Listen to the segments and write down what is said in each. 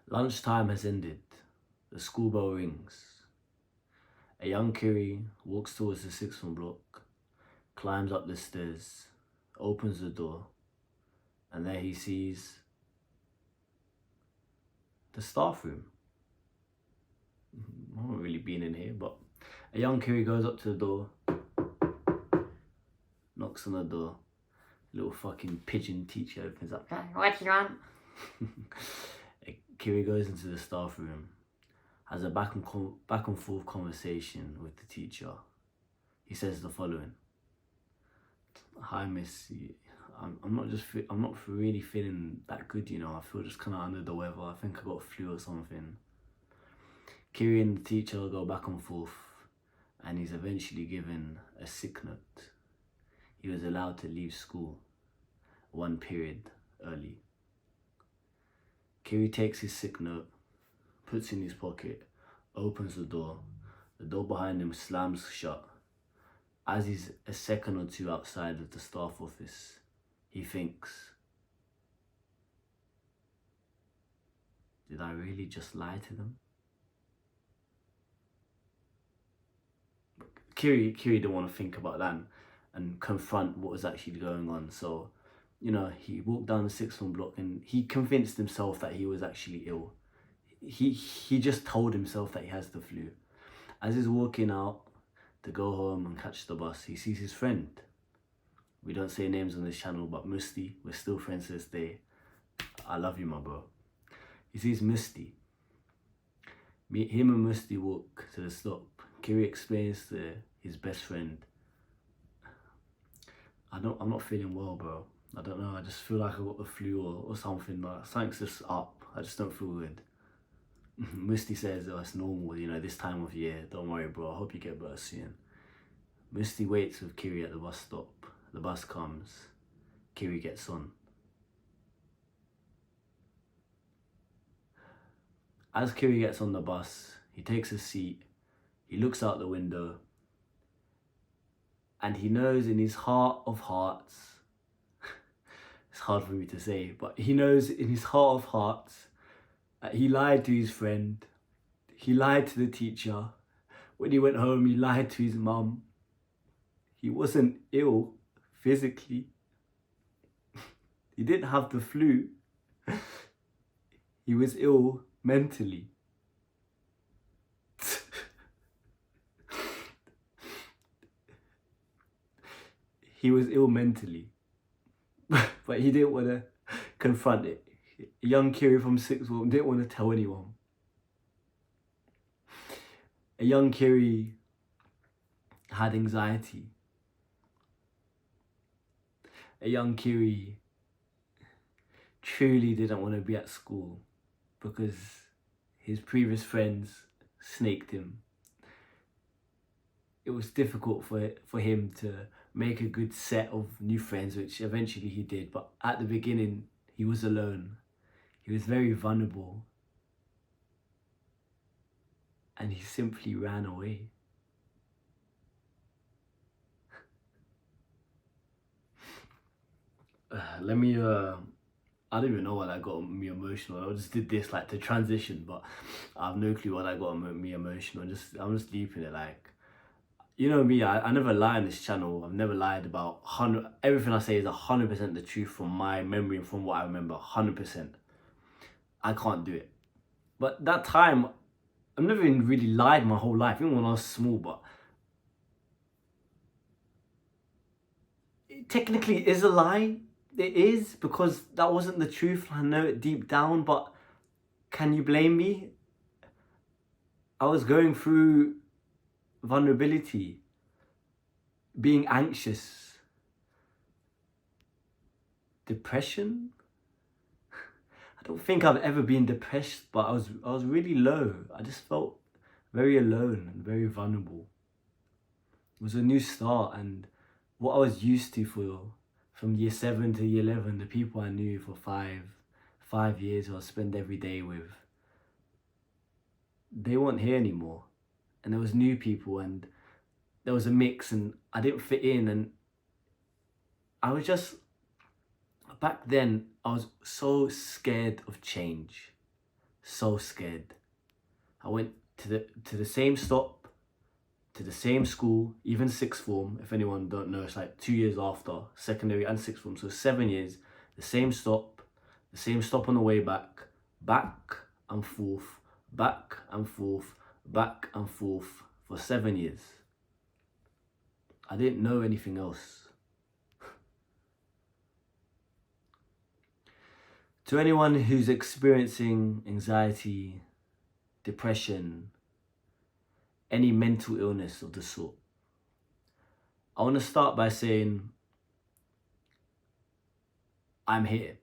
Lunchtime has ended. The school bell rings. A young Kiri walks towards the sixth form block, climbs up the stairs, opens the door, and there he sees the staff room. I haven't really been in here, but a young Kiri goes up to the door, knocks on the door. Little fucking pigeon teacher opens up. What you want? Kiri goes into the staff room, has a back and forth conversation with the teacher. He says the following: "Hi, Miss. I'm not really feeling that good. You know, I feel just kind of under the weather. I think I got a flu or something." Kiri and the teacher go back and forth, and he's eventually given a sick note. He was allowed to leave school one period early. Kiri takes his sick note, puts it in his pocket, opens the door. The door behind him slams shut. As he's a second or two outside of the staff office, he thinks, did I really just lie to them? Kiri didn't want to think about that and confront what was actually going on. So, you know, he walked down the sixth form block and he convinced himself that he was actually ill. He just told himself that he has the flu. As he's walking out to go home and catch the bus, he sees his friend. We don't say names on this channel, but Musti, we're still friends to this day. I love you, my bro. He sees Musti. Him and Musti walk to the stop. Kiri explains to his best friend, I'm not feeling well, bro. I don't know, I just feel like I got the flu or something. Like something's just up. I just don't feel good. Musti says, oh, it's normal, you know, this time of year. Don't worry, bro. I hope you get better soon. Musti waits with Kiri at the bus stop. The bus comes. Kiri gets on. As Kiri gets on the bus, he takes a seat. He looks out the window. And he knows in his heart of hearts, it's hard for me to say, but he knows in his heart of hearts that he lied to his friend. He lied to the teacher. When he went home, he lied to his mum. He wasn't ill physically. He didn't have the flu. He was ill mentally. He was ill mentally, but he didn't want to confront it. Young Kiri from sixth form didn't want to tell anyone. A young Kiri had anxiety. A young Kiri truly didn't want to be at school because his previous friends snaked him. It was difficult for him to make a good set of new friends, which eventually he did. But at the beginning, he was alone. He was very vulnerable. And he simply ran away. I don't even know why that got me emotional. I just did this like to transition, but I have no clue why that got me emotional. I'm just deep in it. Like, you know me, I never lie on this channel. I've never lied about everything I say is 100% the truth from my memory and from what I remember, 100%. I can't do it. But that time, I've never even really lied my whole life, even when I was small, but it technically is a lie. It is, because that wasn't the truth. I know it deep down, but can you blame me? I was going through vulnerability, being anxious, depression. I don't think I've ever been depressed, but I was really low. I just felt very alone and very vulnerable. It was a new start, and what I was used to from year 7 to year 11, the people I knew for five years who I spent every day with, they weren't here anymore. And there was new people, and there was a mix, and I didn't fit in, and I was just, back then, I was so scared of change. So scared. I went to the same stop, to the same school, even sixth form. If anyone don't know, it's like 2 years after secondary and sixth form, so 7 years. The same stop on the way back, back and forth, back and forth, back and forth for 7 years. I didn't know anything else. To anyone who's experiencing anxiety, depression, any mental illness of the sort, I want to start by saying, I'm here.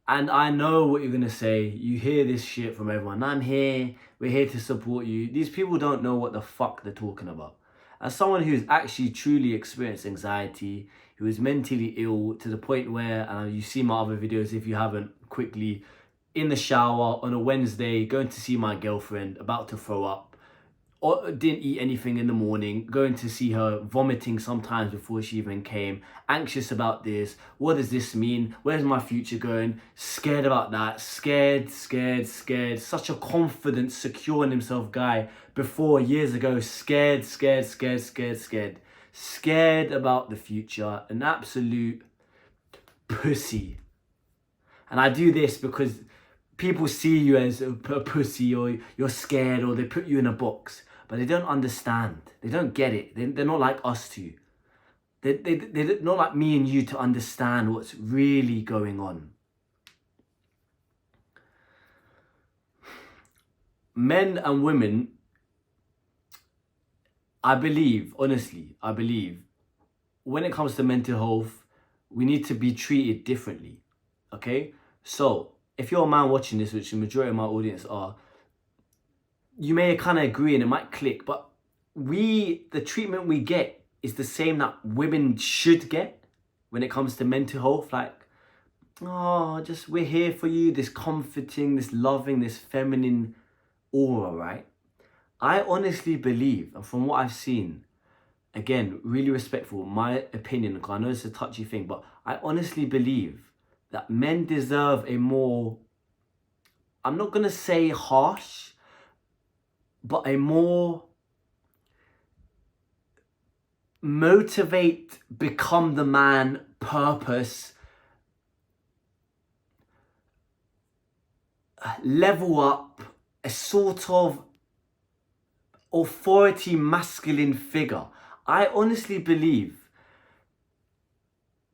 And I know what you're going to say. You hear this shit from everyone. I'm here. We're here to support you. These people don't know what the fuck they're talking about. As someone who's actually truly experienced anxiety, who is mentally ill to the point where, you see my other videos if you haven't, quickly, in the shower on a Wednesday, going to see my girlfriend, about to throw up, or didn't eat anything in the morning, going to see her, vomiting sometimes before she even came, anxious about this, what does this mean, where's my future going, scared about that, scared, such a confident, secure in himself guy before, years ago, scared about the future, an absolute pussy. And I do this because people see you as a pussy, or you're scared, or they put you in a box. But they don't understand. They don't get it. They're not like us two. They're not like me and you to understand what's really going on. Men and women, I believe, honestly, when it comes to mental health, we need to be treated differently. Okay? So, if you're a man watching this, which the majority of my audience are, you may kind of agree and it might click, but the treatment we get is the same that women should get when it comes to mental health. Like, we're here for you, this comforting, this loving, this feminine aura, right? I honestly believe, and from what I've seen, again, really respectful, my opinion, because I know it's a touchy thing, but I honestly believe that men deserve a more, I'm not going to say harsh, but a more motivate, become the man, purpose, level up, a sort of authority masculine figure. I honestly believe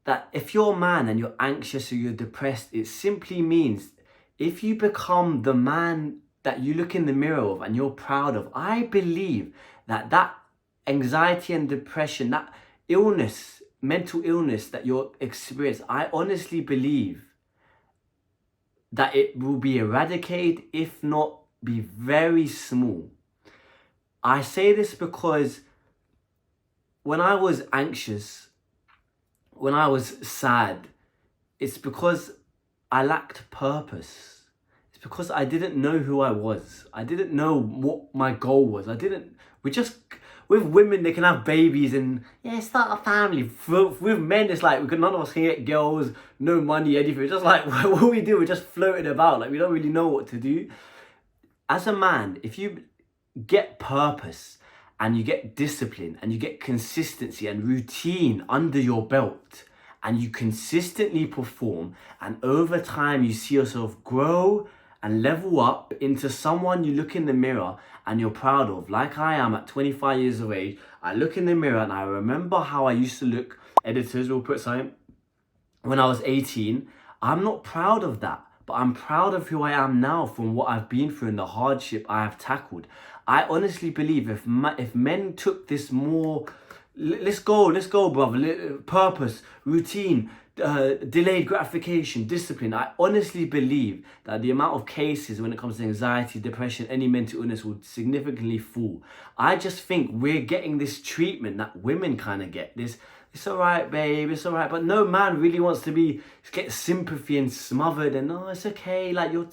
that if you're a man and you're anxious or you're depressed, it simply means if you become the man that you look in the mirror of and you're proud of, I believe that anxiety and depression, that illness, mental illness that you're experiencing, I honestly believe that it will be eradicated, if not be very small. I say this because when I was anxious, when I was sad, it's because I lacked purpose. It's because I didn't know who I was. I didn't know what my goal was. With women, they can have babies and, start a family. With men, it's like, none of us can get girls, no money, anything. It's just like, what we do, we're just floating about. Like, we don't really know what to do. As a man, if you get purpose and you get discipline and you get consistency and routine under your belt and you consistently perform, and over time you see yourself grow and level up into someone you look in the mirror and you're proud of, like I am at 25 years of age. I look in the mirror and I remember how I used to look, editors will put something, when I was 18. I'm not proud of that, but I'm proud of who I am now from what I've been through and the hardship I have tackled. I honestly believe if men took this more, let's go, brother, purpose, routine, delayed gratification, discipline, I honestly believe that the amount of cases when it comes to anxiety, depression, any mental illness would significantly fall. I just think we're getting this treatment that women kind of get, this, it's all right, babe, it's all right. But no man really wants to get sympathy and smothered and, it's okay, like you're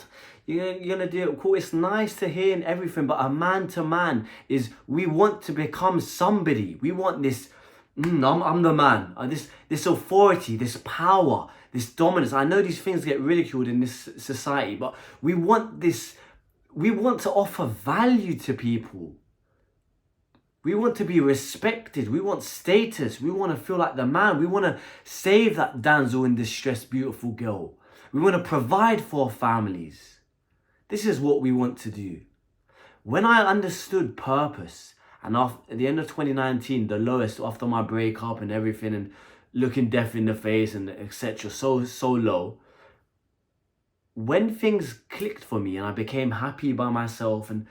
gonna do it. Cool, it's nice to hear and everything, but a man to man is, we want to become somebody. We want this, I'm the man. This authority, this power, this dominance. I know these things get ridiculed in this society, but we want this We want to offer value to people. We want to be respected. We want status. We want to feel like the man. We want to save that damsel in distress, beautiful girl. We want to provide for our families. This is what we want to do. When I understood purpose, and at the end of 2019, the lowest after my breakup and everything, and looking death in the face and etc., so low, when things clicked for me and I became happy by myself and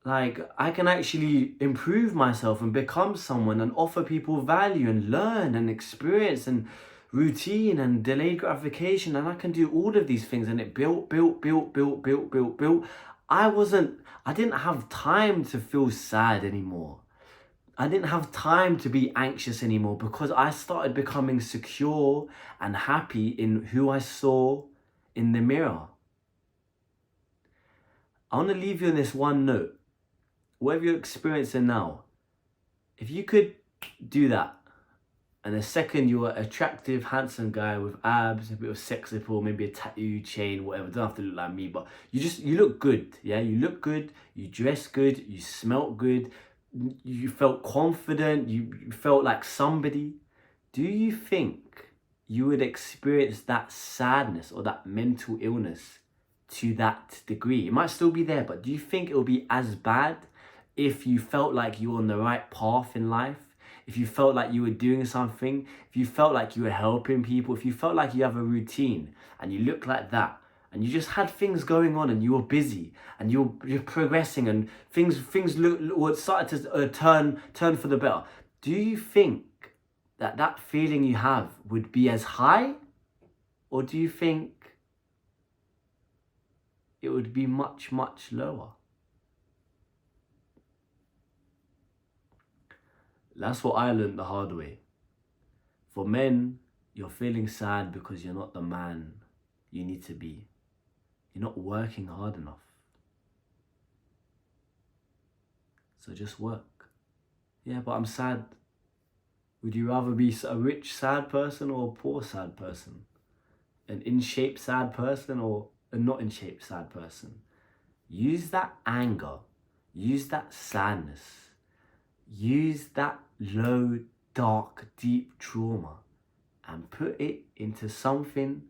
like I can actually improve myself and become someone and offer people value and learn and experience and routine and delayed gratification, and I can do all of these things, and it built. I didn't have time to feel sad anymore. I didn't have time to be anxious anymore because I started becoming secure and happy in who I saw in the mirror. I want to leave you on this one note. Whatever you're experiencing now, if you could do that, and the second you're an attractive, handsome guy with abs, a bit of sex appeal, maybe a tattoo, chain, whatever, don't have to look like me, but you look good, yeah? You look good, you dress good, you smelt good, you felt confident, you felt like somebody. Do you think you would experience that sadness or that mental illness to that degree? It might still be there, but do you think it will be as bad if you felt like you were on the right path in life? If you felt like you were doing something, if you felt like you were helping people, if you felt like you have a routine and you look like that and you just had things going on and you were busy and you're progressing and things started to turn for the better, do you think that feeling you have would be as high, or do you think it would be much, much lower? That's what I learned the hard way. For men, you're feeling sad because you're not the man you need to be. You're not working hard enough. So just work. Yeah, but I'm sad. Would you rather be a rich, sad person or a poor, sad person? An in-shape, sad person or a not in-shape, sad person? Use that anger. Use that sadness. Use that low, dark, deep trauma and put it into something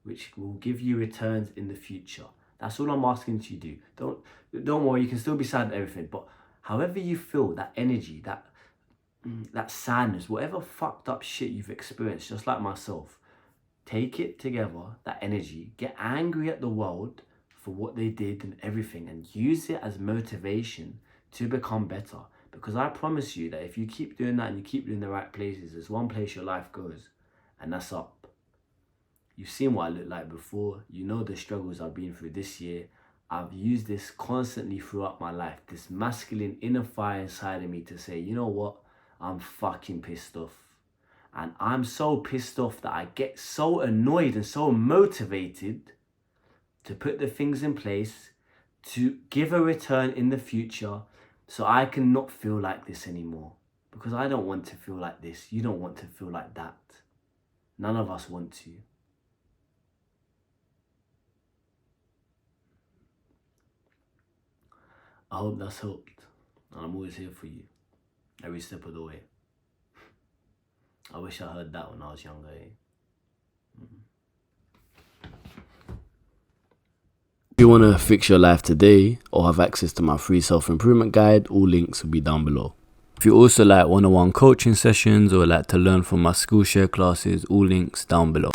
which will give you returns in the future. That's all I'm asking you to do. Don't worry, you can still be sad at everything, but however you feel, that energy, that sadness, whatever fucked up shit you've experienced, just like myself, take it together, that energy, get angry at the world for what they did and everything, and use it as motivation to become better. Because I promise you that if you keep doing that and you keep doing the right places, there's one place your life goes, and that's up. You've seen what I looked like before. You know the struggles I've been through this year. I've used this constantly throughout my life, this masculine inner fire inside of me to say, you know what? I'm fucking pissed off. And I'm so pissed off that I get so annoyed and so motivated to put the things in place to give a return in the future, so I can not feel like this anymore. Because I don't want to feel like this. You don't want to feel like that. None of us want to. I hope that's helped. And I'm always here for you. Every step of the way. I wish I heard that when I was younger, eh? If you want to fix your life today or have access to my free self-improvement guide, all links will be down below. If you also like one-on-one coaching sessions or like to learn from my Skool share classes, all links down below.